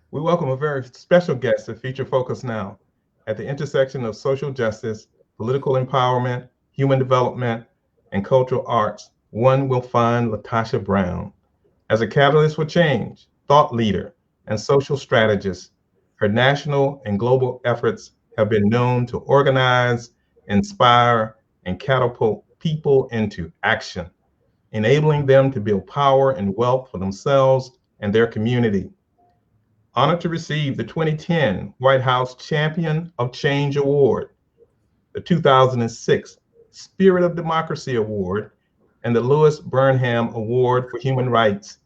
We welcome a very special guest to Feature Focus Now. At the intersection of social justice, political empowerment, human development, and cultural arts, one will find LaTosha Brown. As a catalyst for change, thought leader, and social strategist, her national and global efforts have been known to organize, inspire, and catapult people into action, enabling them to build power and wealth for themselves and their community. Honored to receive the 2010 White House Champion of Change Award, the 2006 Spirit of Democracy Award, and the Louis Burnham Award for Human Rights,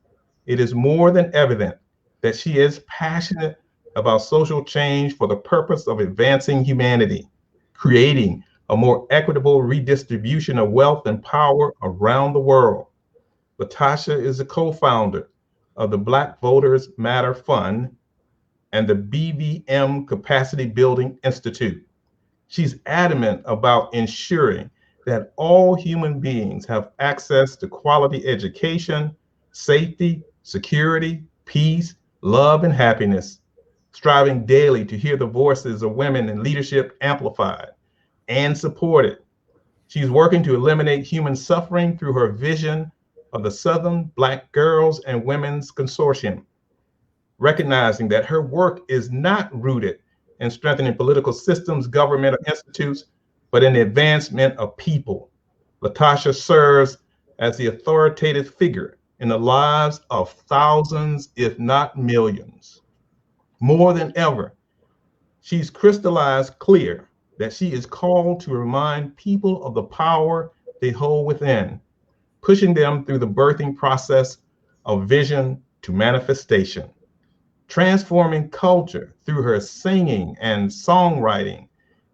it is more than evident that she is passionate about social change for the purpose of advancing humanity, creating a more equitable redistribution of wealth and power around the world. LaTosha is a co-founder of the Black Voters Matter Fund and the BVM Capacity Building Institute. She's adamant about ensuring that all human beings have access to quality education, safety, security, peace, love, and happiness, striving daily to hear the voices of women in leadership amplified and supported. She's working to eliminate human suffering through her vision of the Southern Black Girls and Women's Consortium, recognizing that her work is not rooted in strengthening political systems, government, or institutes, but in the advancement of people. LaTosha serves as the authoritative figure in the lives of thousands, if not millions. More than ever, she's crystallized clear that she is called to remind people of the power they hold within, pushing them through the birthing process of vision to manifestation, transforming culture through her singing and songwriting.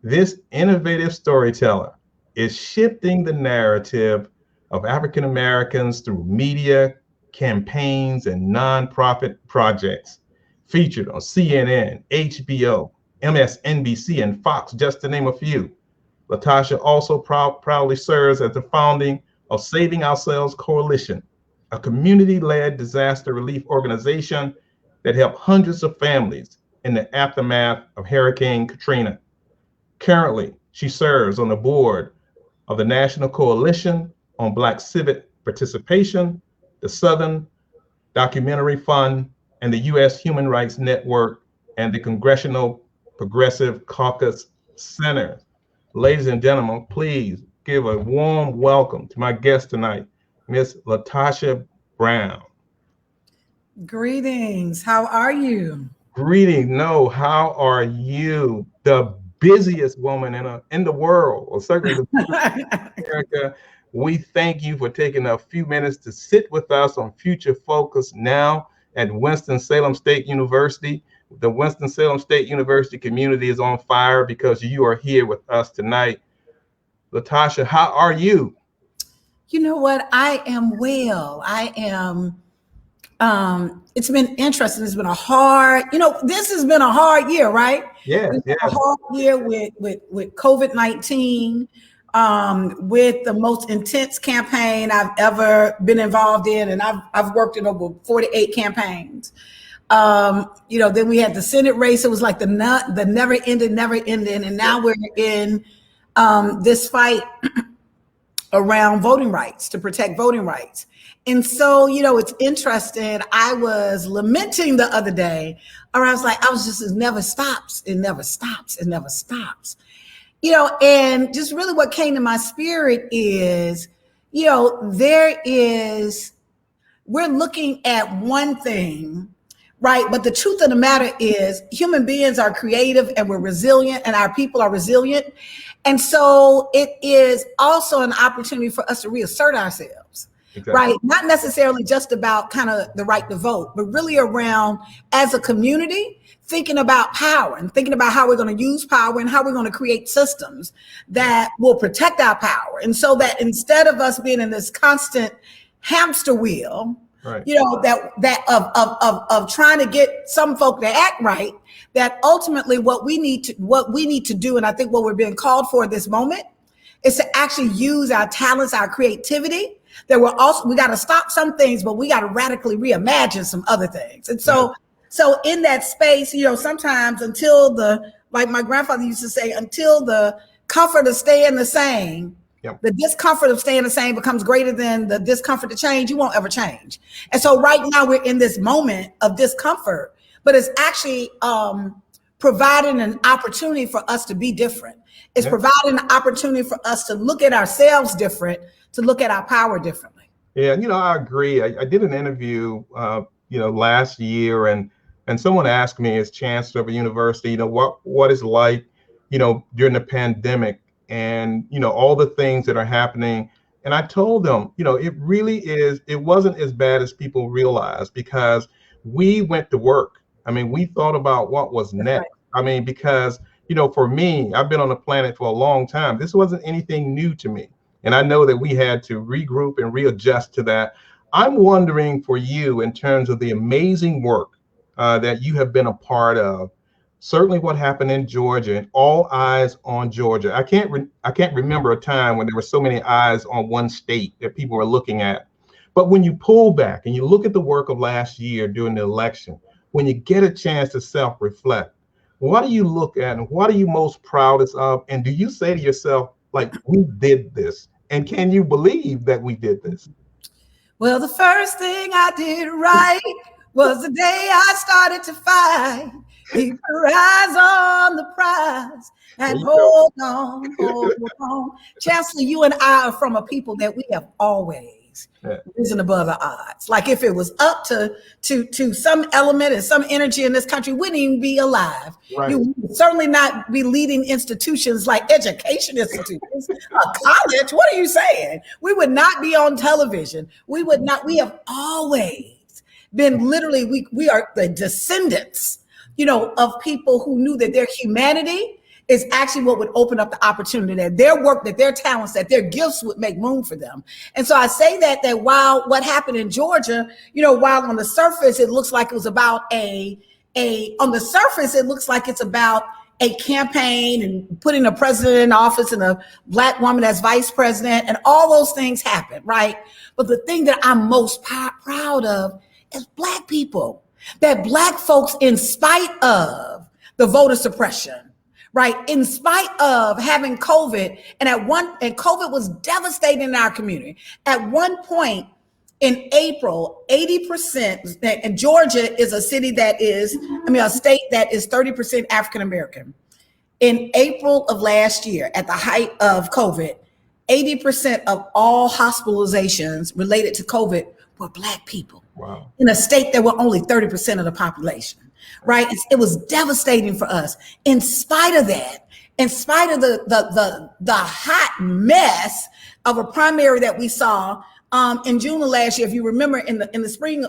This innovative storyteller is shifting the narrative of African Americans through media, campaigns, and nonprofit projects featured on CNN, HBO, MSNBC, and Fox, just to name a few. LaTosha also proudly serves as the founding of Saving Ourselves Coalition, a community-led disaster relief organization that helped hundreds of families in the aftermath of Hurricane Katrina. Currently, she serves on the board of the National Coalition on Black Civic Participation, the Southern Documentary Fund, and the U.S. Human Rights Network, and the Congressional Progressive Caucus Center. Ladies and gentlemen, please give a warm welcome to my guest tonight, Miss LaTosha Brown. Greetings. How are you? Greetings. No, how are you? The busiest woman in the world, or certainly America. We thank you for taking a few minutes to sit with us on Future Focus Now at Winston-Salem State University. The Winston-Salem State University community is on fire because you are here with us tonight. LaTosha, how are you? You know what? I am well. I am. It's been interesting. It's been a hard, this has been a hard year, right? Yeah. A hard year with COVID-19, with the most intense campaign I've ever been involved in, and I've worked in over 48 campaigns. Then we had the Senate race. It was like the never ending, and now we're in this fight around voting rights, to protect voting rights. And so, it's interesting. I was lamenting the other day, or I was just, it never stops. It never stops. It never stops. And just really what came to my spirit is, we're looking at one thing, right? But the truth of the matter is human beings are creative and we're resilient and our people are resilient. And so it is also an opportunity for us to reassert ourselves. Exactly. Right? Not necessarily just about kind of the right to vote, but really around as a community, thinking about power and thinking about how we're going to use power and how we're going to create systems that will protect our power. And so that instead of us being in this constant hamster wheel, right, of trying to get some folk to act right, that ultimately what we need to do, and I think what we're being called for at this moment, is to actually use our talents, our creativity. That we got to stop some things, but we got to radically reimagine some other things. And so, So in that space, sometimes like my grandfather used to say, until the comfort of staying the same, yep, the discomfort of staying the same becomes greater than the discomfort to change, you won't ever change. And so right now we're in this moment of discomfort, but it's actually providing an opportunity for us to be different. It's providing an opportunity for us to look at ourselves different, to look at our power differently. Yeah, I agree. I did an interview, last year, and someone asked me as chancellor of a university, what it's like, during the pandemic and, all the things that are happening. And I told them, it really is, it wasn't as bad as people realize because we went to work. I mean, we thought about what was next. Right. I mean, because, for me, I've been on the planet for a long time. This wasn't anything new to me. And I know that we had to regroup and readjust to that. I'm wondering for you in terms of the amazing work that you have been a part of, certainly what happened in Georgia and all eyes on Georgia. I can't remember a time when there were so many eyes on one state that people were looking at. But when you pull back and you look at the work of last year during the election, when you get a chance to self-reflect, what do you look at and what are you most proudest of? And do you say to yourself, like, we did this? And can you believe that we did this? Well, the first thing I did right was the day I started to fight. Keep your eyes on the prize and hold on. Chancellor, you and I are from a people that we have always risen above the odds. Like if it was up to some element and some energy in this country, we wouldn't even be alive. Right. You would certainly not be leading institutions like education institutions, a college. What are you saying? We would not be on television. We would not. We have always been literally, we are the descendants, of people who knew that their humanity is actually what would open up the opportunity, that their work, that their talents, that their gifts would make room for them. And so I say that while what happened in Georgia, while on the surface, it looks like it was about on the surface, it looks like it's about a campaign and putting a president in office and a Black woman as vice president, and all those things happen, right? But the thing that I'm most proud of is Black people, that Black folks, in spite of the voter suppression, right, in spite of having COVID, and COVID was devastating in our community. At one point in April, 80%, and Georgia is a state that is 30% African American. In April of last year, at the height of COVID, 80% of all hospitalizations related to COVID were Black people. Wow. In a state that were only 30% of the population. Right. It was devastating for us. In spite of that, in spite of the hot mess of a primary that we saw in June of last year, if you remember, in the spring,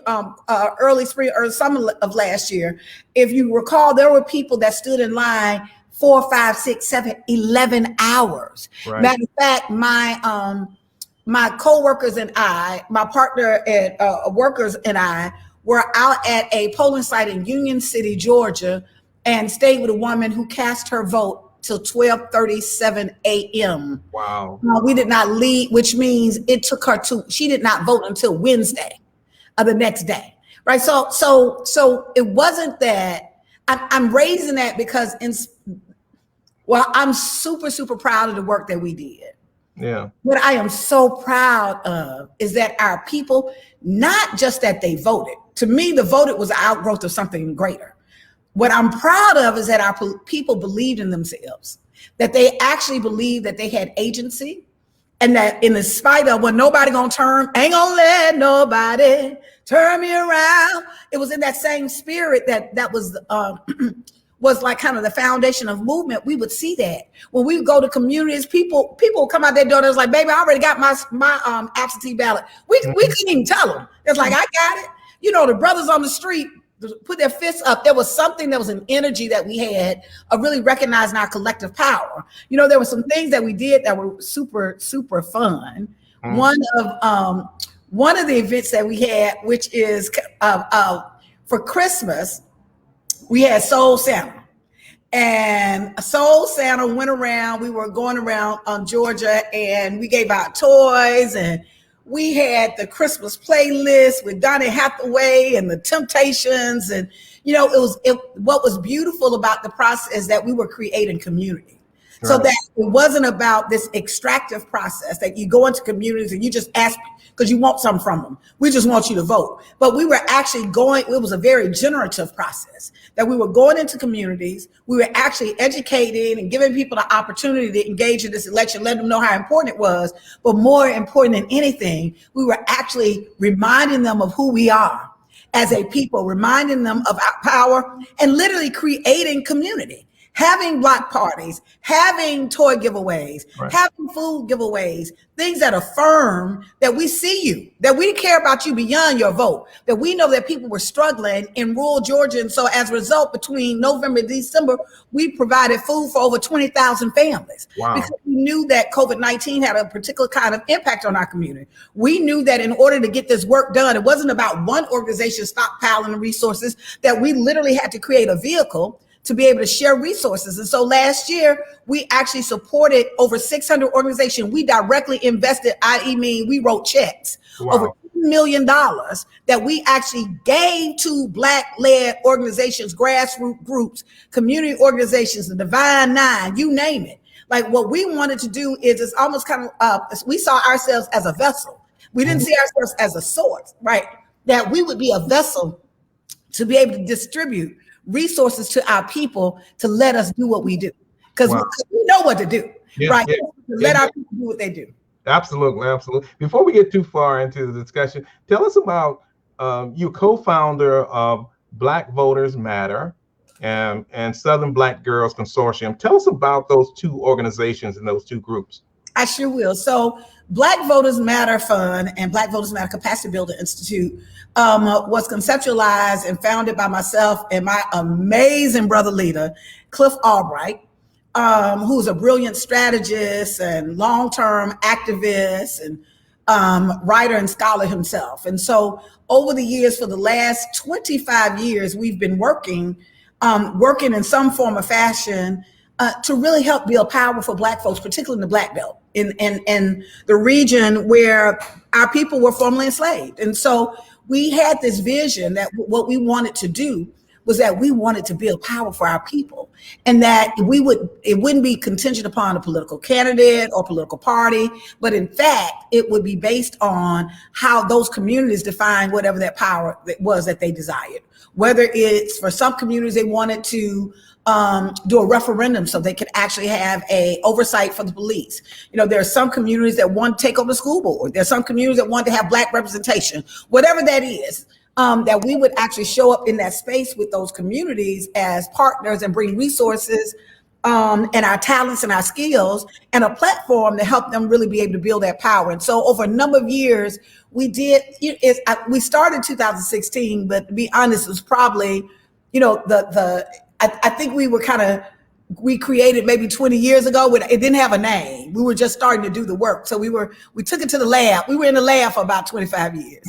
early spring or summer of last year, if you recall, there were people that stood in line 4, 5, 6, 7, 11 hours. Right. Matter of fact, my co-workers and I, my partner at workers and I, were out at a polling site in Union City, Georgia, and stayed with a woman who cast her vote till 12:37 a.m. Wow. We did not leave, which means she did not vote until Wednesday of the next day. Right. So it wasn't that I'm raising that because I'm super, super proud of the work that we did. Yeah. What I am so proud of is that our people, not just that they voted. To me, the voted was an outgrowth of something greater. What I'm proud of is that our people believed in themselves that they actually believed that they had agency, and that in spite of when nobody ain't gonna let nobody turn me around. It was in that same spirit that was was like kind of the foundation of movement. We would see that when we go to communities, people would come out their door. It was like, baby, I already got my absentee ballot. We couldn't even tell them. It's like, I got it. You know, the brothers on the street put their fists up. There was something, there was an energy that we had of really recognizing our collective power. You know, there were some things that we did that were super, super fun. One of the events that we had, which is for Christmas, we had Soul Santa. And Soul Santa went around, we were going around Georgia, and we gave out toys, and we had the Christmas playlist with Donny Hathaway and the Temptations. And, you know, what was beautiful about the process is that we were creating community. Right. So that it wasn't about this extractive process that you go into communities and you just ask because you want something from them. We just want you to vote. But we were actually it was a very generative process that we were going into communities. We were actually educating and giving people the opportunity to engage in this election, letting them know how important it was. But more important than anything, we were actually reminding them of who we are as a people, reminding them of our power, and literally creating community. Having block parties, having toy giveaways, right, having food giveaways, things that affirm that we see you, that we care about you beyond your vote, that we know that people were struggling in rural Georgia. And so as a result, between November and December, we provided food for over 20,000 families. Wow. Because we knew that COVID-19 had a particular kind of impact on our community. We knew that in order to get this work done, it wasn't about one organization stockpiling the resources, that we literally had to create a vehicle to be able to share resources. And so last year, we actually supported over 600 organizations. We directly invested, we wrote checks, wow, over $2 million that we actually gave to Black-led organizations, grassroots groups, community organizations, the Divine Nine, you name it. Like, what we wanted to do is it's almost kind of, we saw ourselves as a vessel. We didn't see ourselves as a source, right? That we would be a vessel to be able to distribute resources to our people to let us do what we do, because wow, we know what to do, yeah, right? Yeah. Let our people do what they do. Absolutely, absolutely. Before we get too far into the discussion, tell us about you co-founder of Black Voters Matter and Southern Black Girls Consortium. Tell us about those two organizations and those two groups. I sure will. So Black Voters Matter Fund and Black Voters Matter Capacity Building Institute was conceptualized and founded by myself and my amazing brother leader, Cliff Albright, who's a brilliant strategist and long-term activist and writer and scholar himself. And so over the years, for the last 25 years, we've been working in some form or fashion to really help build power for Black folks, particularly in the Black Belt, in the region where our people were formerly enslaved. And so we had this vision that what we wanted to do was that we wanted to build power for our people, and that it wouldn't be contingent upon a political candidate or political party, but in fact, it would be based on how those communities define whatever that power was that they desired. Whether it's for some communities, they wanted to do a referendum so they could actually have a oversight for the police. You know, there are some communities that want to take over the school board. There's some communities that want to have Black representation, whatever that is, that we would actually show up in that space with those communities as partners and bring resources and our talents and our skills and a platform to help them really be able to build that power. And so over a number of years, we started in 2016, but to be honest, it was probably, you know, I think we created maybe 20 years ago. It didn't have a name. We were just starting to do the work. So we took it to the lab. We were in the lab for about 25 years.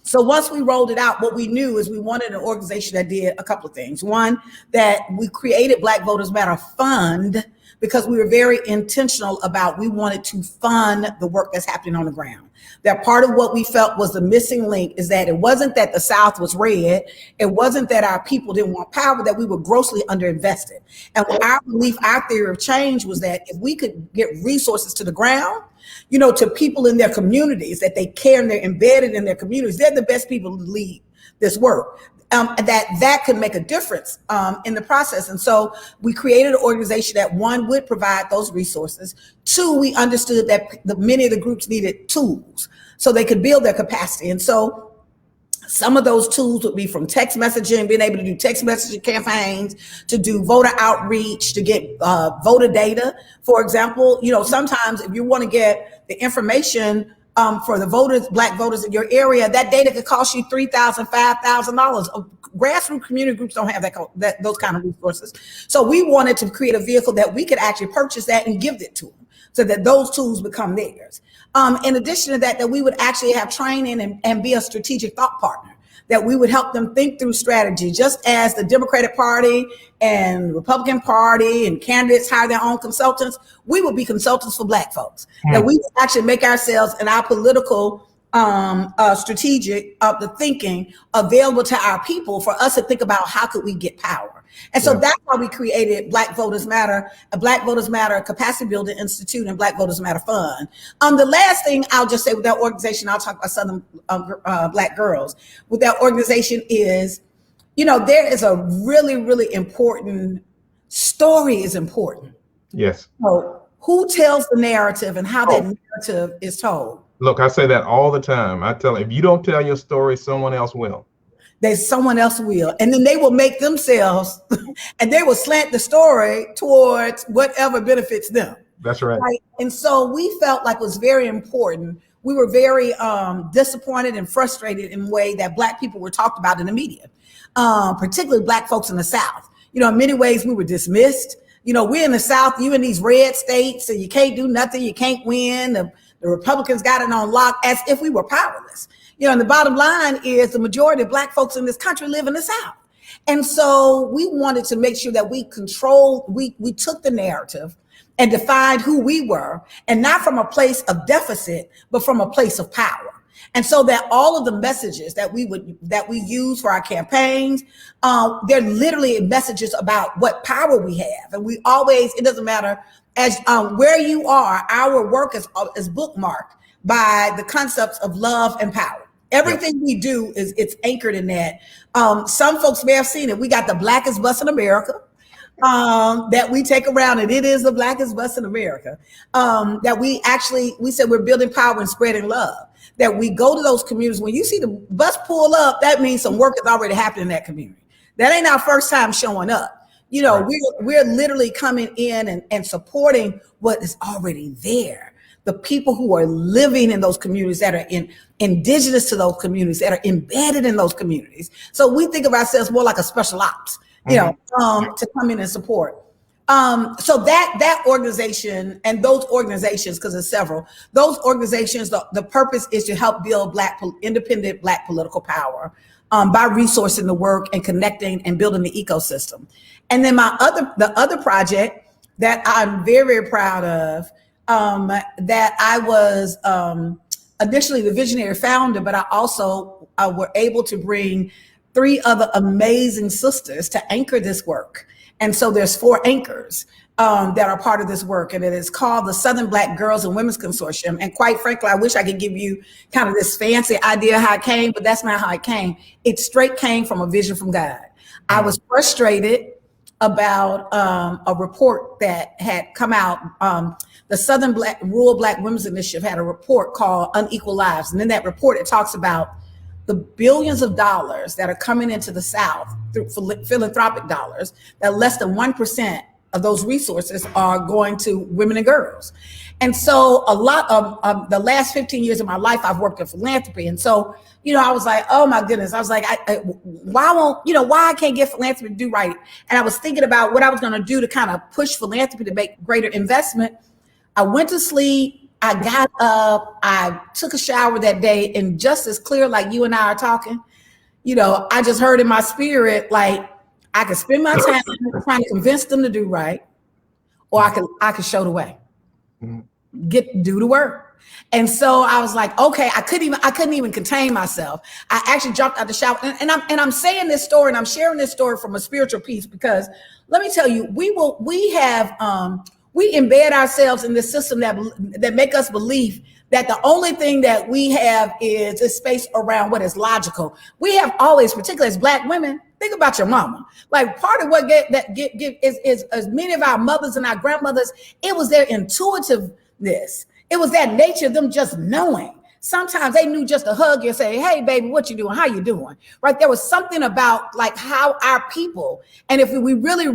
So once we rolled it out, what we knew is we wanted an organization that did a couple of things. One, that we created Black Voters Matter Fund because we were very intentional about, we wanted to fund the work that's happening on the ground. That part of what we felt was the missing link is that it wasn't that the South was red, it wasn't that our people didn't want power, that we were grossly underinvested. And our belief, our theory of change was that if we could get resources to the ground, you know, to people in their communities, that they care and they're embedded in their communities, they're the best people to lead this work. that could make a difference in the process. And so we created an organization that, one, would provide those resources. Two, we understood that many of the groups needed tools so they could build their capacity. And so some of those tools would be from text messaging, being able to do text messaging campaigns, to do voter outreach, to get voter data. For example, sometimes if you want to get the information for the voters, Black voters in your area, that data could cost you $3,000, $5,000. Grassroots community groups don't have those kind of resources. So we wanted to create a vehicle that we could actually purchase that and give it to them, so that those tools become theirs. In addition to that we would actually have training and be a strategic thought partner, that we would help them think through strategy, just as the Democratic Party and Republican Party and candidates hire their own consultants. We would be consultants for Black folks, that we would actually make ourselves and our political strategic of the thinking available to our people, for us to think about how could we get power. And so that's why we created Black Voters Matter, a Black Voters Matter Capacity Building Institute, and Black Voters Matter Fund. The last thing I'll just say with that organization, I'll talk about Southern Black girls. With that organization is, there is a really, really important story is important. Yes. So who tells the narrative and how that narrative is told? Look, I say that all the time. I tell, if you don't tell your story, someone else will. Someone else will. And then they will make themselves, and they will slant the story towards whatever benefits them. That's right. And so we felt like it was very important. We were very disappointed and frustrated in the way that Black people were talked about in the media, particularly Black folks in the South. In many ways we were dismissed. We're in the South, you in these red states, so you can't do nothing, you can't win. The Republicans got it on lock, as if we were powerless. And the bottom line is the majority of Black folks in this country live in the South. And so we wanted to make sure that we took the narrative and defined who we were, and not from a place of deficit, but from a place of power. And so that all of the messages that we use for our campaigns, they're literally messages about what power we have. And we always, it doesn't matter as where you are, our work is bookmarked by the concepts of love and power. Everything we do it's anchored in that. Some folks may have seen it. We got the blackest bus in America that we take around, and it is the blackest bus in America. That we said we're building power and spreading love. That we go to those communities. When you see the bus pull up, that means some work is already happening in that community. That ain't our first time showing up. We're literally coming in and supporting what is already there. The people who are living in those communities, that are indigenous to those communities, that are embedded in those communities. So we think of ourselves more like a special ops, to come in and support. So that organization and those organizations, because there's several, those organizations, the purpose is to help build independent Black political power by resourcing the work and connecting and building the ecosystem. And then the other project that I'm very, very proud of, that I was initially the visionary founder, but I also were able to bring 3 other amazing sisters to anchor this work. And so there's 4 anchors that are part of this work, and it is called the Southern Black Girls and Women's Consortium. And quite frankly, I wish I could give you kind of this fancy idea how it came, but that's not how it came. It straight came from a vision from God. I was frustrated about a report that had come out. The Southern Rural Black Women's Initiative had a report called Unequal Lives. And in that report, it talks about the billions of dollars that are coming into the South through philanthropic dollars, that less than 1% of those resources are going to women and girls. And so a lot of the last 15 years of my life, I've worked in philanthropy. And so, I was like, oh my goodness. I was like, why I can't get philanthropy to do right? And I was thinking about what I was going to do to kind of push philanthropy to make greater investment. I went to sleep. I got up, I took a shower that day, and just as clear like you and I are talking, I just heard in my spirit, like, I could spend my time trying to convince them to do right, or I could show the way, do the work. And so I was like, okay, I couldn't even contain myself. I actually jumped out the shower, and I'm saying this story, and I'm sharing this story from a spiritual piece, because let me tell you, We embed ourselves in the system that make us believe that the only thing that we have is a space around what is logical. We have always, particularly as Black women, think about your mama. Like part of what is as many of our mothers and our grandmothers, it was their intuitiveness. It was that nature of them just knowing. Sometimes they knew just to hug you and say, hey, baby, what you doing? How you doing? Right? There was something about like how our people, and if we really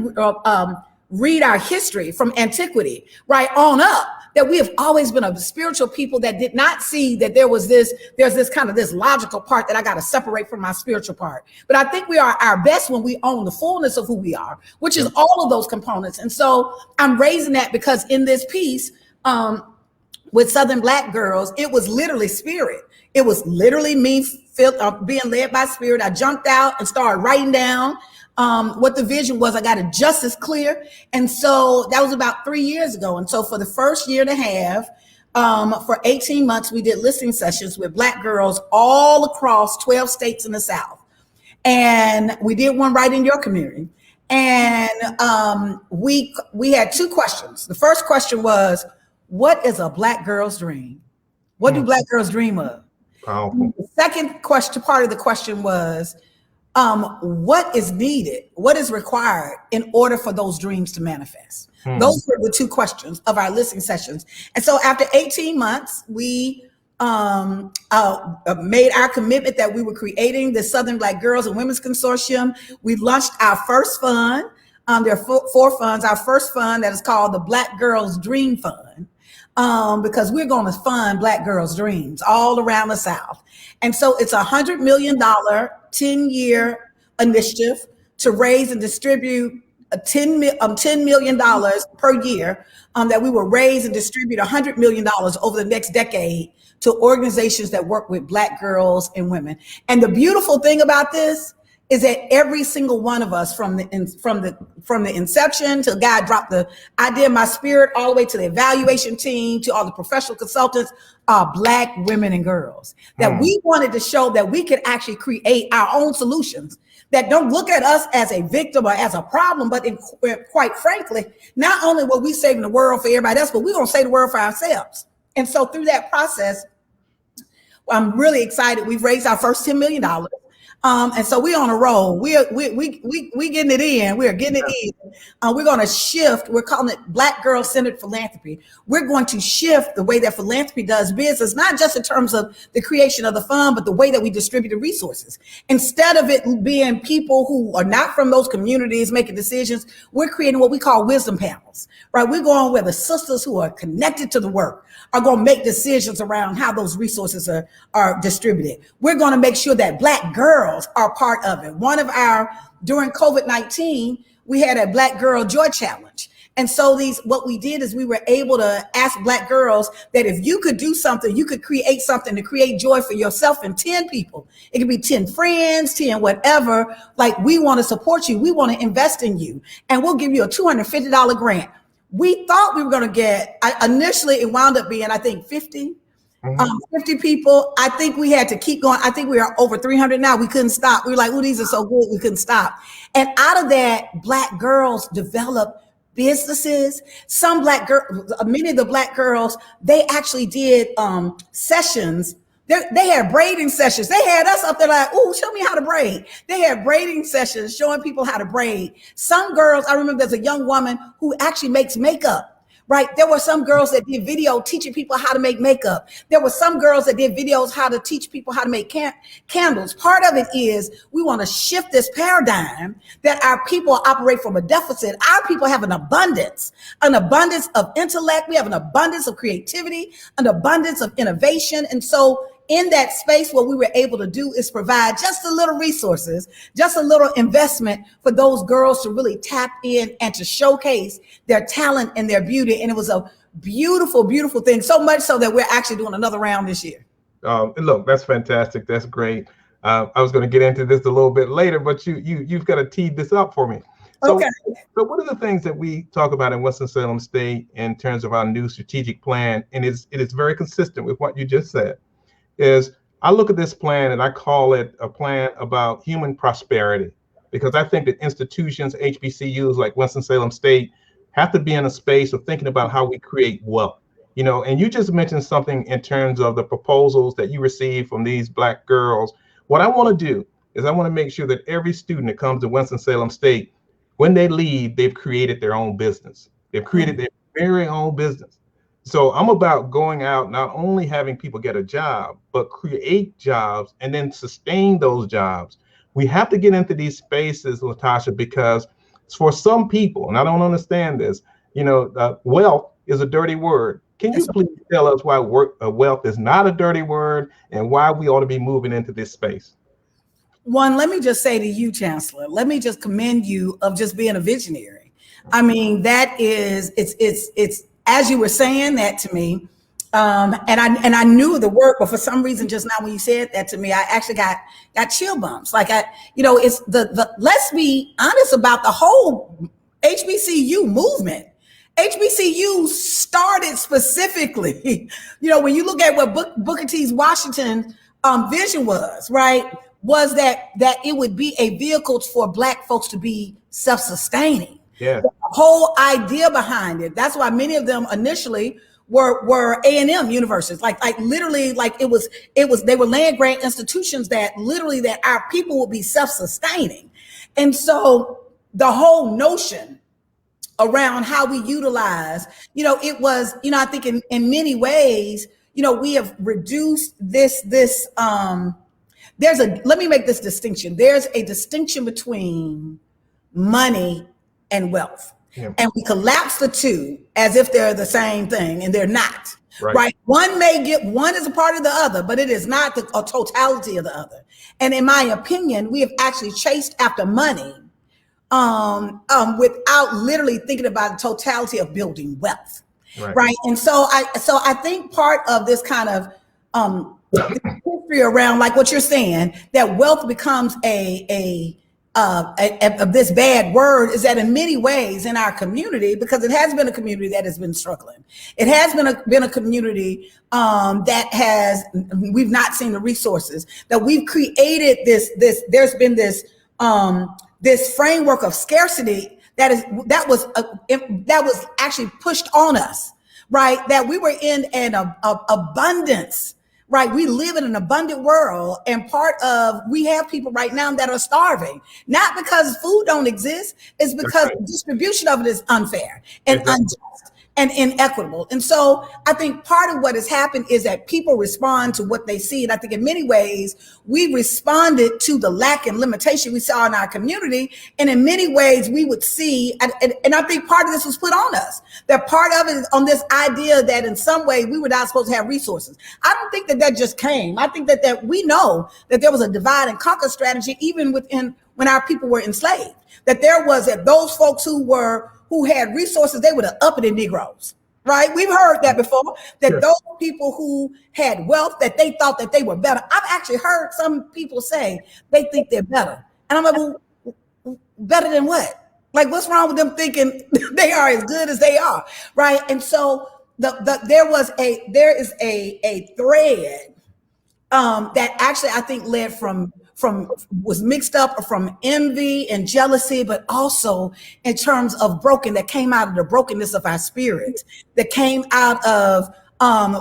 read our history from antiquity right on up, that we have always been a spiritual people that did not see that there's this kind of this logical part that I got to separate from my spiritual part. But I think we are our best when we own the fullness of who we are, which is all of those components. And so I'm raising that because in this piece, with Southern Black girls, it was literally spirit. It was literally me being led by spirit. I jumped out and started writing down what the vision was. I got it just as clear. And so that was about 3 years ago. And so for the first year and a half, for 18 months, we did listening sessions with Black girls all across 12 states in the South. And we did one right in your community. And we had two questions. The first question was, what is a Black girl's dream? What do Black girls dream of? Powerful. The second question, part of the question was, what is needed? What is required in order for those dreams to manifest? Those were the two questions of our listening sessions. And so after 18 months, we made our commitment that we were creating the Southern Black Girls and Women's Consortium. We launched our first fund. There are four funds. Our first fund that is called the Black Girls Dream Fund. Because we're going to fund Black girls' dreams all around the South. And so it's $100 million, 10-year initiative to raise and distribute $10 million per year that we will raise and distribute $100 million over the next decade to organizations that work with Black girls and women. And the beautiful thing about this is that every single one of us from the inception till God dropped the idea in my spirit, all the way to the evaluation team, to all the professional consultants, are Black women and girls. That we wanted to show that we could actually create our own solutions that don't look at us as a victim or as a problem, but quite frankly, not only will we saving the world for everybody else, but we're gonna save the world for ourselves. And so through that process, I'm really excited. We've raised our first $10 million. And so we're on a roll. We getting it in. We're getting it in. We're going to shift. We're calling it Black Girl Centered Philanthropy. We're going to shift the way that philanthropy does business, not just in terms of the creation of the fund, but the way that we distribute the resources. Instead of it being people who are not from those communities making decisions, we're creating what we call wisdom panels, right? We're going where the sisters who are connected to the work are going to make decisions around how those resources are distributed. We're going to make sure that Black girls are part of it. During COVID-19, we had a Black Girl Joy Challenge. And so what we did is we were able to ask Black girls that if you could do something, you could create something to create joy for yourself and 10 people. It could be 10 friends, 10 whatever. Like, we want to support you. We want to invest in you. And we'll give you a $250 grant. We thought we were going to get, initially it wound up being, I think 50 people. I think we had to keep going. I think we are over 300 now. We couldn't stop. We were like, oh, these are so good. We couldn't stop. And out of that, Black girls developed businesses. Some Black girls, many of the Black girls, they actually did sessions. They had braiding sessions. They had us up there like, oh, show me how to braid. They had braiding sessions showing people how to braid. Some girls, I remember there's a young woman who actually makes makeup, right? There were some girls that did video teaching people how to make makeup. There were some girls that did videos how to teach people how to make candles. Part of it is we want to shift this paradigm that our people operate from a deficit. Our people have an abundance of intellect. We have an abundance of creativity, an abundance of innovation. And so in that space, what we were able to do is provide just a little resources, just a little investment for those girls to really tap in and to showcase their talent and their beauty. And it was a beautiful, beautiful thing. So much so that we're actually doing another round this year. Look, that's fantastic. That's great. I was going to get into this a little bit later, but you've got to tee this up for me. So, okay. So what are the things that we talk about in Winston-Salem State in terms of our new strategic plan? And it is very consistent with what you just said. Is I look at this plan and I call it a plan about human prosperity, because I think that institutions, HBCUs like Winston-Salem State, have to be in a space of thinking about how we create wealth. And you just mentioned something in terms of the proposals that you receive from these Black girls. What I want to do is I want to make sure that every student that comes to Winston-Salem State, when they leave, they've created their own business. They've created their very own business. So I'm about going out, not only having people get a job, but create jobs and then sustain those jobs. We have to get into these spaces, LaTosha, because for some people, and I don't understand this, wealth is a dirty word. Can you please tell us why wealth is not a dirty word and why we ought to be moving into this space? One, let me just say to you, Chancellor, let me just commend you of just being a visionary. I mean, that is, it's as you were saying that to me, and I knew the work, but for some reason, just now when you said that to me, I actually got chill bumps. Like it's let's be honest about the whole HBCU movement. HBCU started specifically, when you look at what Booker T. Washington's vision was, right, was that it would be a vehicle for Black folks to be self-sustaining. Yeah. The whole idea behind it. That's why many of them initially were A&M universities, like literally, like it was they were land grant institutions that literally that our people would be self-sustaining. And so the whole notion around how we utilize, it was, I think in many ways, we have reduced this, let me make this distinction. There's a distinction between money and wealth. Yeah. And we collapse the two as if they're the same thing, and they're not. Right? One is a part of the other, but it is not a totality of the other. And in my opinion, we have actually chased after money without literally thinking about the totality of building wealth. Right. And so I think part of this kind of history around, like what you're saying, that wealth becomes this bad word, is that in many ways in our community, because it has been a community that has been struggling. It has been a community we've not seen the resources, that we've created there's been this framework of scarcity that was actually pushed on us, right? That we were in an abundance. Right, we live in an abundant world, and we have people right now that are starving, not because food don't exist, it's because the distribution of it is unfair and unjust and inequitable. And so I think part of what has happened is that people respond to what they see. And I think in many ways, we responded to the lack and limitation we saw in our community. And in many ways, we would see, and I think part of this was put on us, that part of it is on this idea that in some way we were not supposed to have resources. I don't think that just came. I think that we know that there was a divide and conquer strategy even when our people were enslaved, that there was those folks who had resources, they were the uppity Negroes, right? We've heard that before, that those people who had wealth, that they thought that they were better. I've actually heard some people say they think they're better. And I'm like, well, better than what? Like, what's wrong with them thinking they are as good as they are, right? And so there is a thread that actually I think led was mixed up from envy and jealousy, but also in terms of that came out of the brokenness of our spirit, that came out of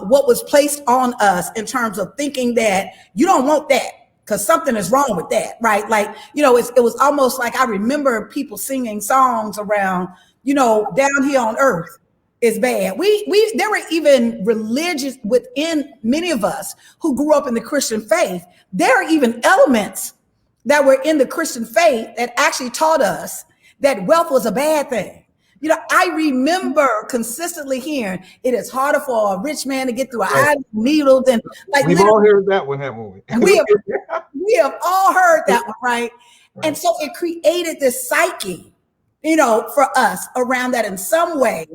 what was placed on us in terms of thinking that you don't want that because something is wrong with that, right? Like, it was almost like I remember people singing songs around, down here on earth is bad. There were even religious within many of us who grew up in the Christian faith. There are even elements that were in the Christian faith that actually taught us that wealth was a bad thing. I remember consistently hearing it is harder for a rich man to get through an eye needle than like. We've all heard that one, haven't we? we have all heard that one, right? And so it created this psyche, for us around that in some way.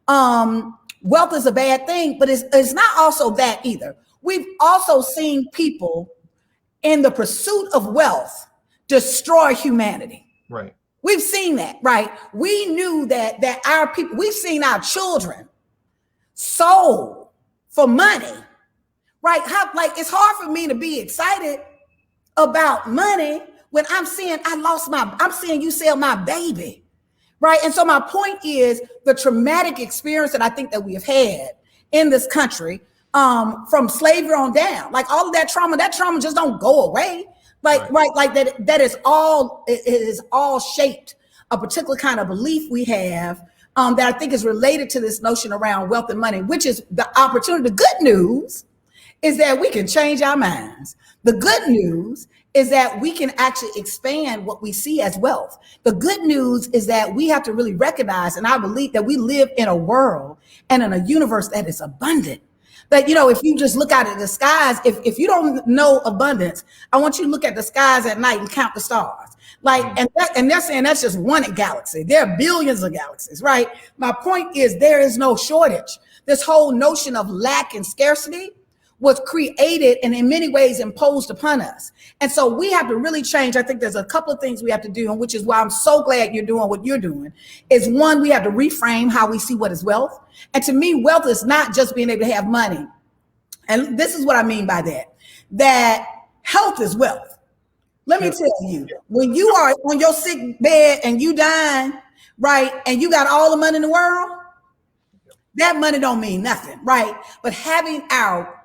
Wealth is a bad thing, but it's not also that either. We've also seen people in the pursuit of wealth destroy humanity. Right. We've seen that, right? We knew that our people, we've seen our children sold for money, right? It's hard for me to be excited about money when I'm seeing you sell my baby. Right. And so my point is the traumatic experience that I think that we have had in this country, from slavery on down, like all of that trauma just don't go away. Like that is all, it is all shaped a particular kind of belief we have, that I think is related to this notion around wealth and money, which is the opportunity. The good news is that we can change our minds. The good news is that we can actually expand what we see as wealth. The good news is that we have to really recognize, and I believe that we live in a world and in a universe that is abundant. That, you know, if you just look out at the skies, if you don't know abundance, I want you to look at the skies at night and count the stars. Like, and they're saying that's just one galaxy. There are billions of galaxies, right? My point is there is no shortage. This whole notion of lack and scarcity was created and in many ways imposed upon us. And so we have to really change. I think there's a couple of things we have to do, and which is why I'm so glad you're doing what you're doing, is one, we have to reframe how we see what is wealth. And to me, wealth is not just being able to have money. And this is what I mean by that health is wealth. Let me tell you, when you are on your sick bed and you dying, right, and you got all the money in the world, that money don't mean nothing, right? But having our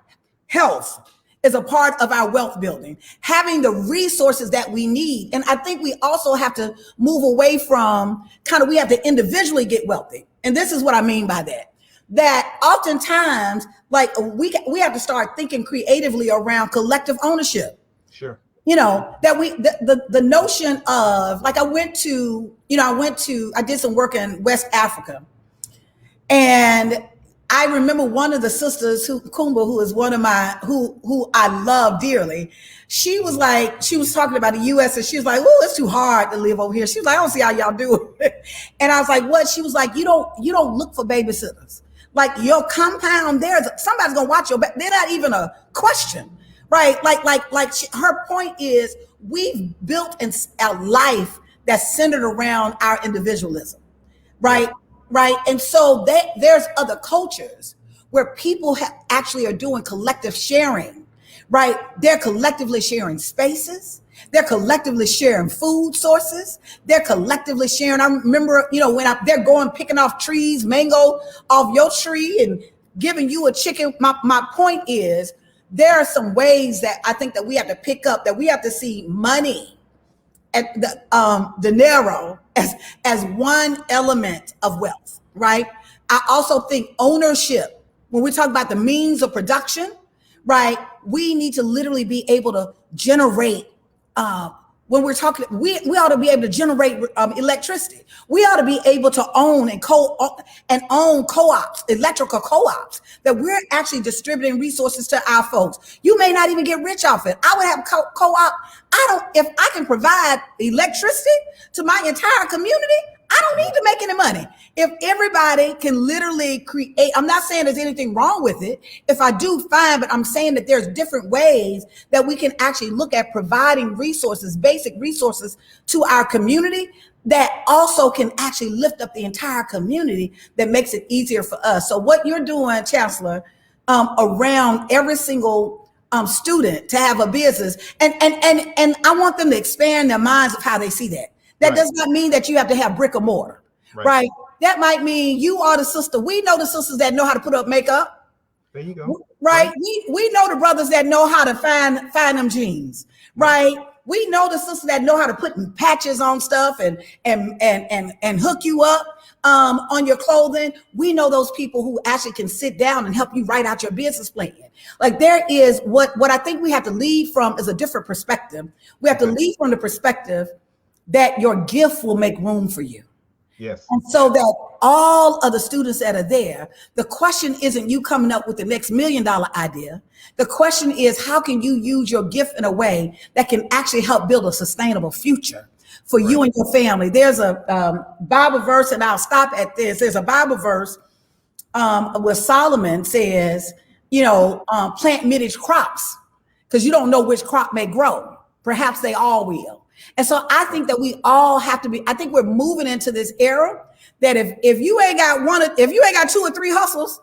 health is a part of our wealth building, having the resources that we need. And I think we also have to move away from we have to individually get wealthy. And this is what I mean by that oftentimes, like, we have to start thinking creatively around collective ownership. Sure. You know, that the notion of, like, I did some work in West Africa, and I remember one of the sisters, Kumba, who is one of who I love dearly. She was talking about the U.S. and she was like, "Oh, it's too hard to live over here." She was like, "I don't see how y'all do it." And I was like, "What?" She was like, "You don't look for babysitters. Like, your compound, somebody's gonna watch your back. They're not even a question, right?" Her point is, we've built a life that's centered around our individualism, right? Right. And so there's other cultures where people actually are doing collective sharing, right? They're collectively sharing spaces. They're collectively sharing food sources. They're collectively sharing. I remember, when they're going picking off trees, mango off your tree and giving you a chicken. My point is, there are some ways that I think that we have to pick up, that we have to see money at the dinero as one element of wealth, right? I also think oughnership, when we talk about the means of production, right? We need to literally be able to generate, when we're talking, we ought to be able to generate electricity. We ought to be able to own own co-ops, electrical co-ops, that we're actually distributing resources to our folks. You may not even get rich off it. I would have co-op. If I can provide electricity to my entire community, I don't need to make any money. If everybody can literally create, I'm not saying there's anything wrong with it. If I do, fine, but I'm saying that there's different ways that we can actually look at providing resources, basic resources to our community that also can actually lift up the entire community, that makes it easier for us. So what you're doing, Chancellor, around every single student to have a business, and I want them to expand their minds of how they see that. That does not mean that you have to have brick or mortar, right? That might mean you are the sister. We know the sisters that know how to put up makeup. There you go. Right? We know the brothers that know how to find them jeans, right? We know the sisters that know how to put patches on stuff and hook you up on your clothing. We know those people who actually can sit down and help you write out your business plan. Like, there is what I think we have to lead from is a different perspective. We have to lead from the perspective that your gift will make room for you. Yes. And so that all of the students that are there, the question isn't you coming up with the next $1 million idea. The question is, how can you use your gift in a way that can actually help build a sustainable future for you and your family? There's a Bible verse, and I'll stop at this. There's a Bible verse where Solomon says, plant many crops, because you don't know which crop may grow. Perhaps they all will. And so I think that we all have to I think we're moving into this era that if you ain't got 2 or 3 hustles,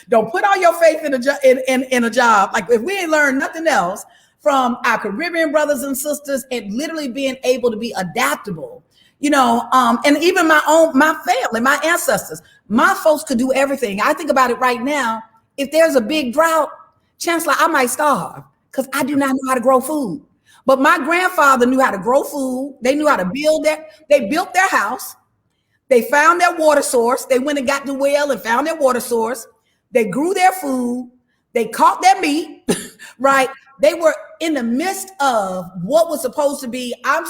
don't put all your faith in a job. Like, if we ain't learned nothing else from our Caribbean brothers and sisters, and literally being able to be adaptable, And even my family, my ancestors, my folks could do everything. I think about it right now. If there's a big drought, Chancellor, I might starve because I do not know how to grow food. But my grandfather knew how to grow food. They knew how to they built their house. They found their water source. They went and got the well and found their water source. They grew their food. They caught their meat, right? They were in the midst of what was supposed to be, I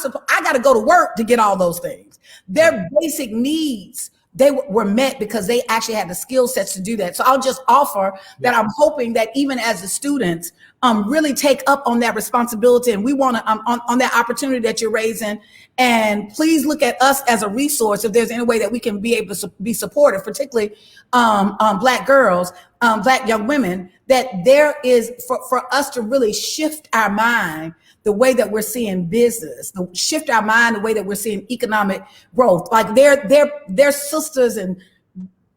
got to go to work to get all those things. Their basic needs, they were met because they actually had the skill sets to do that. So I'll just offer that I'm hoping that even as the students really take up on that responsibility, and we want to on that opportunity that you're raising, and please look at us as a resource if there's any way that we can be able to be supportive, particularly Black girls, Black young women, that there is for us to really shift our mind the way that we're seeing business, shift our mind the way that we're seeing economic growth. Like they're sisters and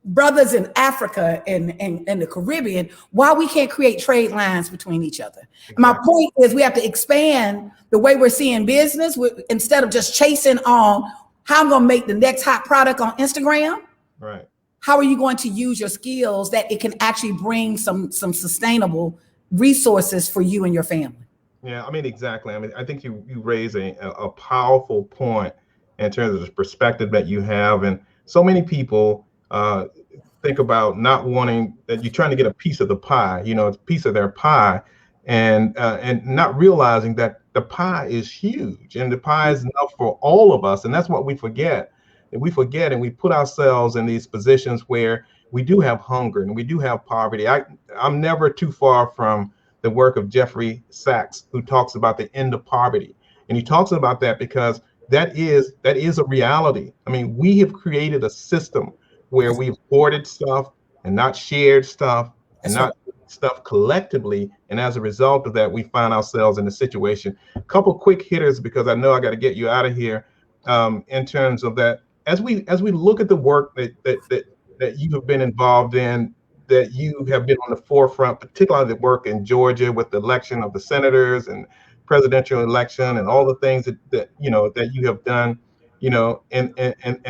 brothers in Africa and the Caribbean, why we can't create trade lines between each other. Exactly. My point is we have to expand the way we're seeing business instead of just chasing on how I'm gonna make the next hot product on Instagram. Right. How are you going to use your skills that it can actually bring some sustainable resources for you and your family? Yeah, I mean, exactly. I mean, I think you raise a powerful point in terms of the perspective that you have. And so many people think about not wanting that you're trying to get a piece of the pie, a piece of their pie, and not realizing that the pie is huge and the pie is enough for all of us. And that's what we forget. And we forget and we put ourselves in these positions where we do have hunger and we do have poverty. I'm never too far from the work of Jeffrey Sachs, who talks about the end of poverty. And he talks about that because that is a reality. I mean, we have created a system where we've hoarded stuff and not shared stuff and not stuff collectively. And as a result of that, we find ourselves in a situation. A couple quick hitters, because I know I got to get you out of here, in terms of that. As we look at the work that you have been involved in, that you have been on the forefront, particularly the work in Georgia with the election of the senators and presidential election and all the things that you have done, in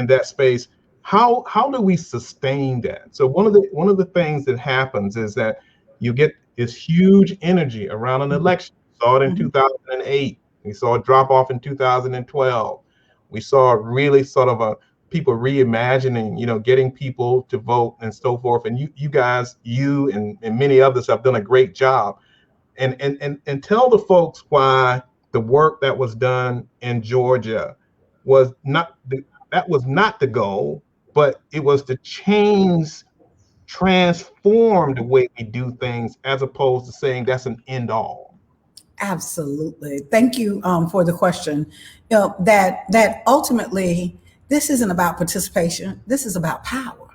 that space. How do we sustain that? So one of the things that happens is that you get this huge energy around an election. We saw it in 2008. We saw a drop off in 2012. We saw really sort of people reimagining, getting people to vote and so forth. And you guys, and many others have done a great job. And tell the folks why the work that was done in Georgia was not the goal, but it was to transform the way we do things, as opposed to saying that's an end all. Absolutely. Thank you for the question. That ultimately, this isn't about participation. This is about power.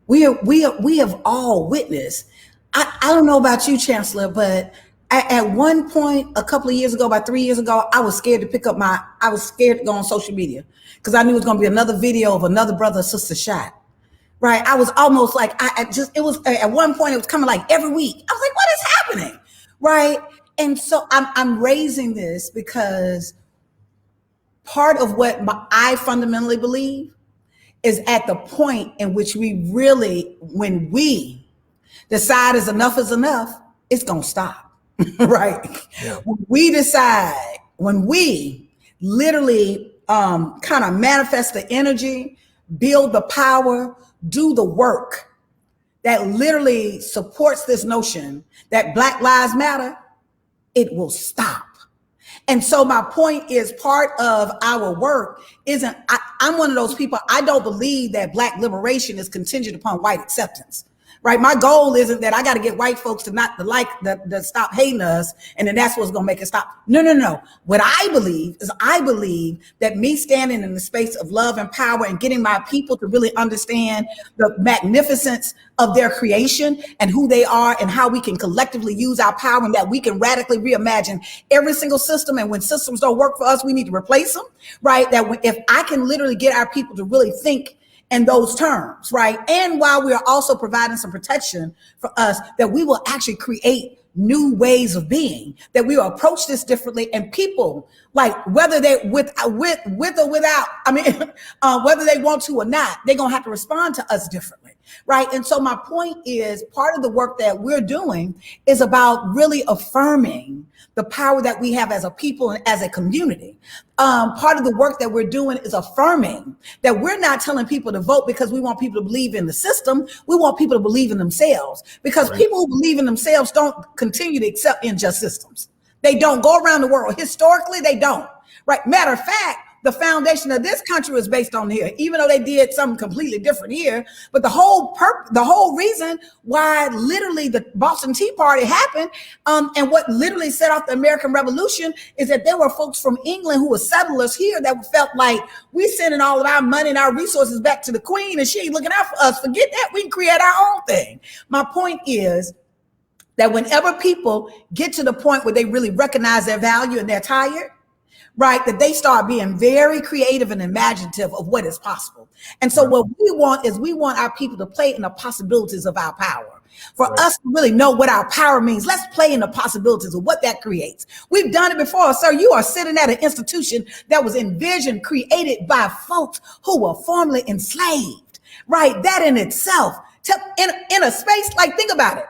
We have all witnessed. I don't know about you, Chancellor, but at one point, a couple of years ago, about 3 years ago, I was scared to go on social media because I knew it was going to be another video of another brother or sister shot. Right. I was almost like, it was at one point, it was coming like every week. I was like, what is happening? Right. And so I'm raising this because part of what I fundamentally believe is at the point in which when we decide is enough, it's going to stop. Right. Yeah. When we literally kind of manifest the energy, build the power, do the work that literally supports this notion that Black Lives Matter, it will stop. And so my point is, part of our work isn't, I'm one of those people, I don't believe that Black liberation is contingent upon white acceptance. Right. My goal isn't that I got to get white folks to stop hating us. And then that's what's going to make it stop. No. What I believe that me standing in the space of love and power and getting my people to really understand the magnificence of their creation and who they are and how we can collectively use our power and that we can radically reimagine every single system. And when systems don't work for us, we need to replace them. Right. If I can literally get our people to really think in those terms, right? And while we are also providing some protection for us, that we will actually create new ways of being, that we will approach this differently, and people Like whether they with or without, I mean, whether they want to or not, they're gonna have to respond to us differently, right? And so my point is, part of the work that we're doing is about really affirming the power that we have as a people and as a community. Part of the work that we're doing is affirming that we're not telling people to vote because we want people to believe in the system. We want people to believe in themselves, because people who believe in themselves don't continue to accept unjust systems. They don't go around the world. Historically, they don't. Right. Matter of fact, the foundation of this country is based on here, even though they did something completely different here. But the whole reason why literally the Boston Tea Party happened, and what literally set off the American Revolution, is that there were folks from England who were settlers here that felt like, we sending all of our money and our resources back to the Queen, and she ain't looking out for us. Forget that. We can create our own thing. My point is that whenever people get to the point where they really recognize their value and they're tired, right, that they start being very creative and imaginative of what is possible. And so what we want is, we want our people to play in the possibilities of our power. For us to really know what our power means, let's play in the possibilities of what that creates. We've done it before, sir. You are sitting at an institution that was envisioned, created by folks who were formerly enslaved, right? That in itself, in a space, like, think about it.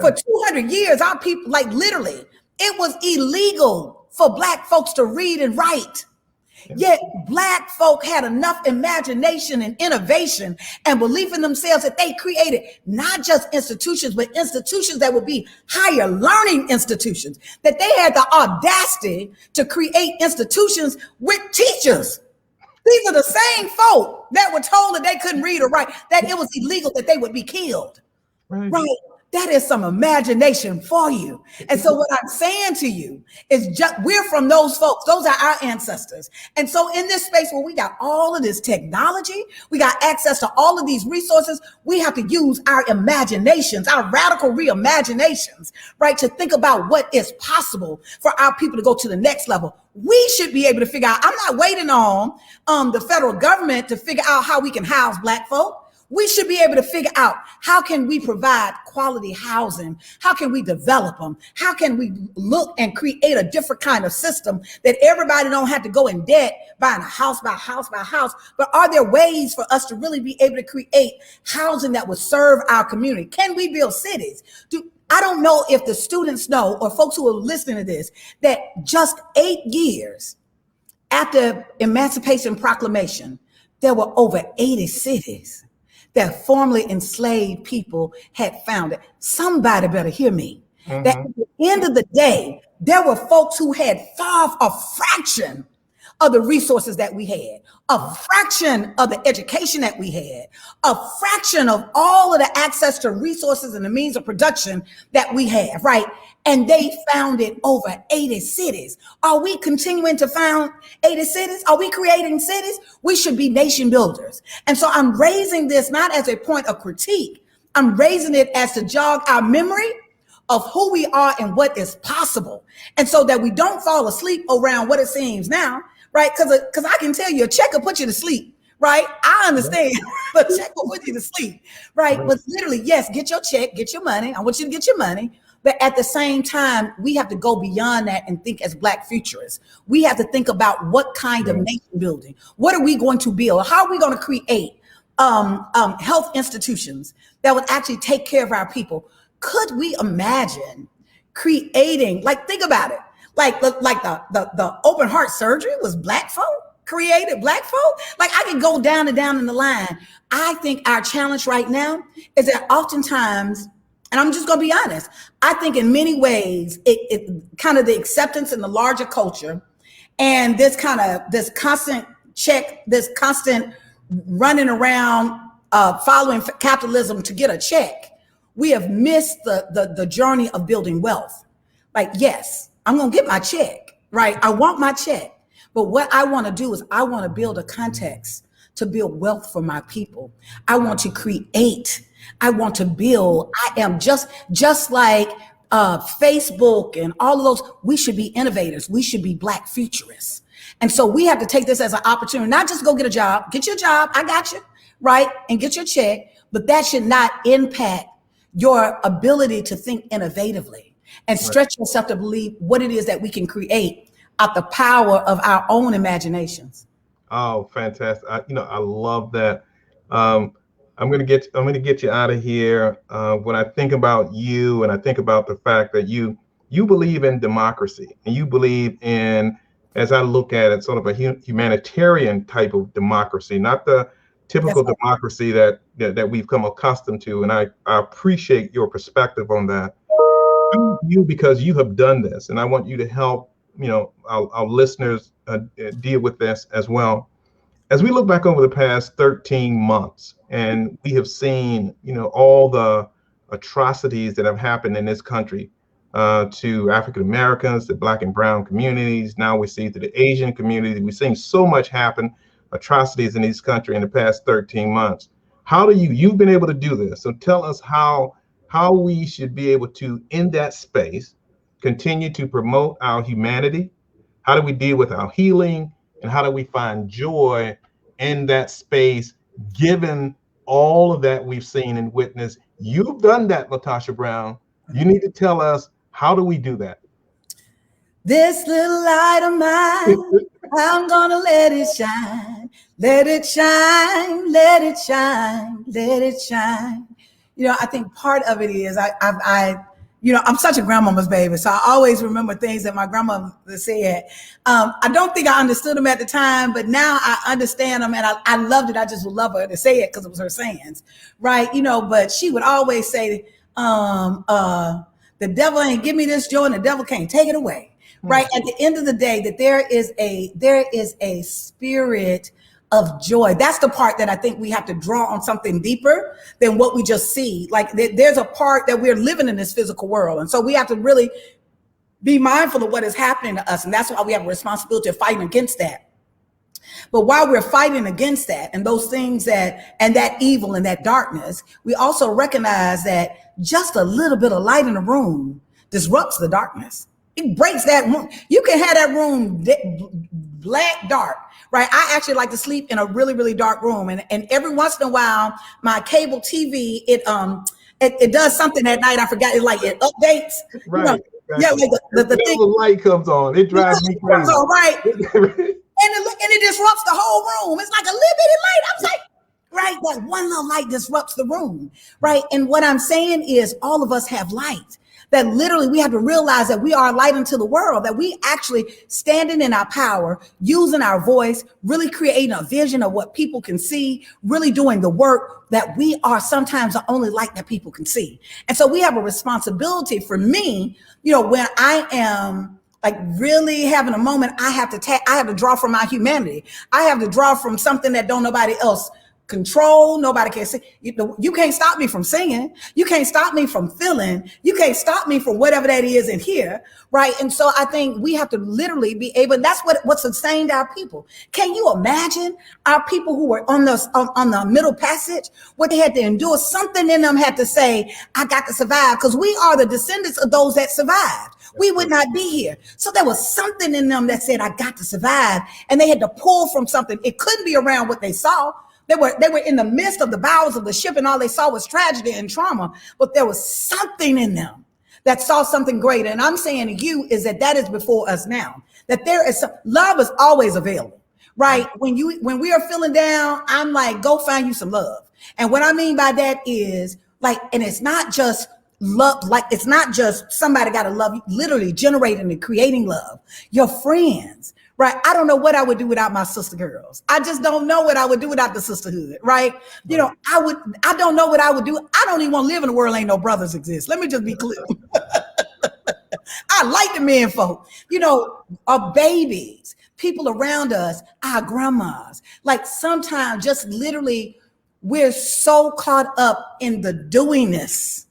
For 200 years, our people, like, literally, it was illegal for Black folks to read and write. Yet Black folk had enough imagination and innovation and belief in themselves that they created not just institutions, but institutions that would be higher learning institutions, that they had the audacity to create institutions with teachers. These are the same folk that were told that they couldn't read or write, that it was illegal, that they would be killed. Right. That is some imagination for you. And so what I'm saying to you is, just, we're from those folks. Those are our ancestors. And so in this space where we got all of this technology, we got access to all of these resources, we have to use our imaginations, our radical reimaginations, right, to think about what is possible for our people to go to the next level. We should be able to figure out, I'm not waiting on the federal government to figure out how we can house Black folk. We should be able to figure out, how can we provide quality housing? How can we develop them? How can we look and create a different kind of system that everybody don't have to go in debt buying a house by house by house? But are there ways for us to really be able to create housing that would serve our community? Can we build cities? I don't know if the students know, or folks who are listening to this, that just 8 years after Emancipation Proclamation, there were over 80 cities that formerly enslaved people had founded. Somebody better hear me. That at the end of the day, there were folks who had far a fraction of the resources that we had, a fraction of the education that we had, a fraction of all of the access to resources and the means of production that we have, right? And they founded over 80 cities. Are we continuing to found 80 cities? Are we creating cities? We should be nation builders. And so I'm raising this not as a point of critique. I'm raising it as to jog our memory of who we are and what is possible. And so that we don't fall asleep around what it seems now, right? Because I can tell you, a check will put you to sleep, right? I understand, but a check will put you to sleep, right? But literally, yes, get your check, get your money. I want you to get your money. But at the same time, we have to go beyond that and think as Black futurists. We have to think about what kind of nation building, what are we going to build? How are we going to create health institutions that would actually take care of our people? Could we imagine creating, like, think about it, like the open heart surgery was Black folk, created Black folk? Like, I can go down and down in the line. I think our challenge right now is that oftentimes, and I'm just going to be honest, I think in many ways, it kind of the acceptance in the larger culture and this constant running around following capitalism to get a check, we have missed the journey of building wealth. Like, yes, I'm going to get my check, right? I want my check. But what I want to do is I want to build a context to build wealth for my people. I want to create. I want to build. I am just like Facebook and all of those. We should be innovators. We should be Black futurists. And so we have to take this as an opportunity, not just go get a job. Get your job. I got you, right? And get your check. But that should not impact your ability to think innovatively and stretch yourself to believe what it is that we can create out the power of our own imaginations. Oh, fantastic! I love that. I'm gonna get you out of here. When I think about you, and I think about the fact that you believe in democracy, and you believe in, as I look at it, sort of a humanitarian type of democracy, not the typical democracy that we've come accustomed to. And I appreciate your perspective on that. You because you have done this, and I want you to help our listeners deal with this as well. As we look back over the past 13 months, and we have seen all the atrocities that have happened in this country to African Americans, to Black and Brown communities. Now we see to the Asian community. We've seen so much happen, atrocities in this country in the past 13 months. How do you've been able to do this? So tell us how we should be able to, in that space, continue to promote our humanity. How do we deal with our healing? And how do we find joy in that space, given all of that we've seen and witnessed? You've done that, LaTosha Brown. You need to tell us, how do we do that? This little light of mine, I'm gonna let it shine, let it shine, let it shine, let it shine. I think part of it is I'm such a grandmama's baby, so I always remember things that my grandmother said. I don't think I understood them at the time, but now I understand them, and I loved it. I just would love her to say it because it was her sayings, right? But she would always say, the devil ain't give me this joy, and the devil can't take it away. Right. At the end of the day, that there is a spirit of joy. That's the part that I think we have to draw on something deeper than what we just see. Like there's a part that we're living in this physical world. And so we have to really be mindful of what is happening to us. And that's why we have a responsibility of fighting against that. But while we're fighting against that and those things and that evil and that darkness, we also recognize that just a little bit of light in the room disrupts the darkness. It breaks that room. You can have that room black dark, right? I actually like to sleep in a really, really dark room. And every once in a while, my cable TV, it does something at night. I forgot it, like it updates. Right. Yeah, like the thing. The light comes on. It drives me crazy. All right. and it disrupts the whole room. It's like a little bitty light. I was like, right, that one little light disrupts the room, right? And what I'm saying is all of us have light. That literally we have to realize that we are a light into the world, that we actually standing in our power, using our voice, really creating a vision of what people can see, really doing the work, that we are sometimes the only light that people can see. And so we have a responsibility. For me, when I am like really having a moment, I have to draw from my humanity. I have to draw from something that don't nobody else control. Nobody can see. You can't stop me from singing. You can't stop me from feeling. You can't stop me from whatever that is in here, right? And so I think we have to literally be able. That's what sustained our people. Can you imagine our people who were on the middle passage? What they had to endure. Something in them had to say, "I got to survive," because we are the descendants of those that survived. We would not be here. So there was something in them that said, "I got to survive," and they had to pull from something. It couldn't be around what they saw. They were in the midst of the bowels of the ship, and all they saw was tragedy and trauma. But there was something in them that saw something greater. And I'm saying to you is that is before us now. That there is love is always available, right? When we are feeling down, I'm like, go find you some love. And what I mean by that is like, and it's not just love, like it's not just somebody got to love you, literally generating and creating love. Your friends. Right. I don't know what I would do without my sister girls. I just don't know what I would do without the sisterhood. Right. I don't know what I would do. I don't even want to live in a world ain't no brothers exist. Let me just be clear. I like the men folk, our babies, people around us, our grandmas. Like sometimes just literally we're so caught up in the doingness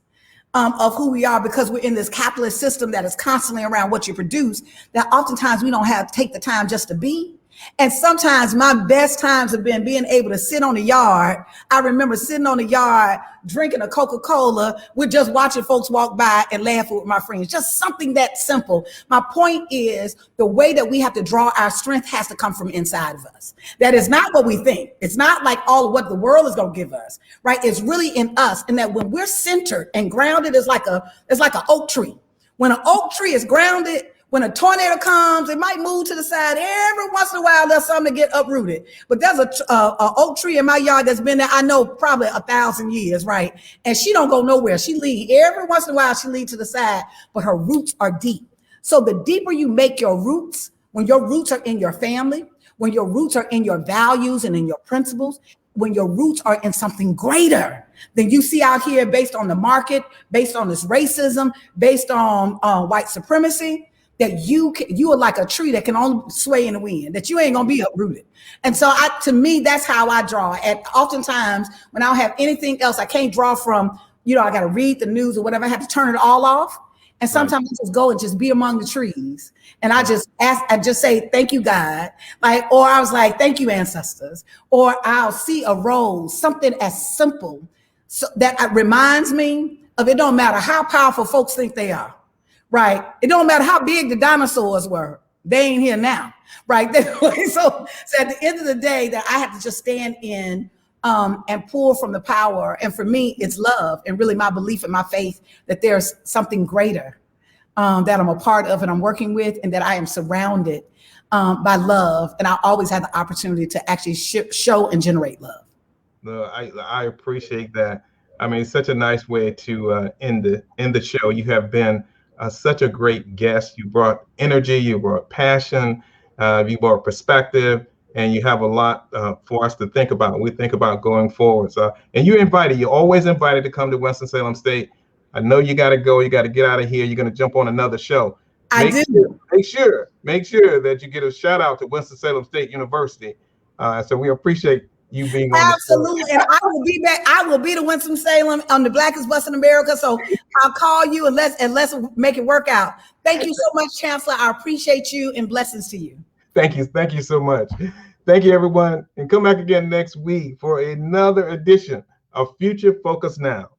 of who we are, because we're in this capitalist system that is constantly around what you produce, that oftentimes we don't take the time just to be. And sometimes my best times have been being able to sit on the yard. I remember sitting on the yard, drinking a Coca-Cola, with just watching folks walk by and laughing with my friends. Just something that simple. My point is the way that we have to draw our strength has to come from inside of us. That is not what we think. It's not like all of what the world is going to give us, right? It's really in us. And that when we're centered and grounded, it's like an oak tree. When an oak tree is grounded, When a tornado comes, it might move to the side. Every once in a while, there's something to get uprooted. But there's a oak tree in my yard that's been there, I know, probably 1,000 years, right? And she don't go nowhere. She lead every once in a while. She lead to the side, but her roots are deep. So the deeper you make your roots, when your roots are in your family, when your roots are in your values and in your principles, when your roots are in something greater than you see out here based on the market, based on this racism, based on white supremacy, that you are like a tree that can only sway in the wind, that you ain't gonna be uprooted. And so to me, that's how I draw. And oftentimes when I don't have anything else, I can't draw from, I got to read the news or whatever. I have to turn it all off. And sometimes I just go and just be among the trees. And I just say, thank you, God. Or I was like, thank you, ancestors. Or I'll see a rose, something as simple that reminds me of, it don't matter how powerful folks think they are. Right. It don't matter how big the dinosaurs were. They ain't here now. Right. So at the end of the day, that I have to just stand in and pull from the power. And for me, it's love and really my belief and my faith that there's something greater that I'm a part of and I'm working with, and that I am surrounded by love. And I always have the opportunity to actually show and generate love. No, I appreciate that. I mean, it's such a nice way to end the show. You have been such a great guest. You brought energy, you brought passion, you brought perspective, and you have a lot for us to think about. We think about going forward. And you're always invited to come to Winston-Salem State. I know you got to go. You got to get out of here. You're going to jump on another show. Make sure that you get a shout out to Winston-Salem State University. So we appreciate you being on. Absolutely. And I will be back. I will be to Winston-Salem on the Blackest Bus in America. So I'll call you and let's make it work out. Thank you so much, Chancellor. I appreciate you, and blessings to you. Thank you. Thank you so much. Thank you, everyone. And come back again next week for another edition of Future Focus Now.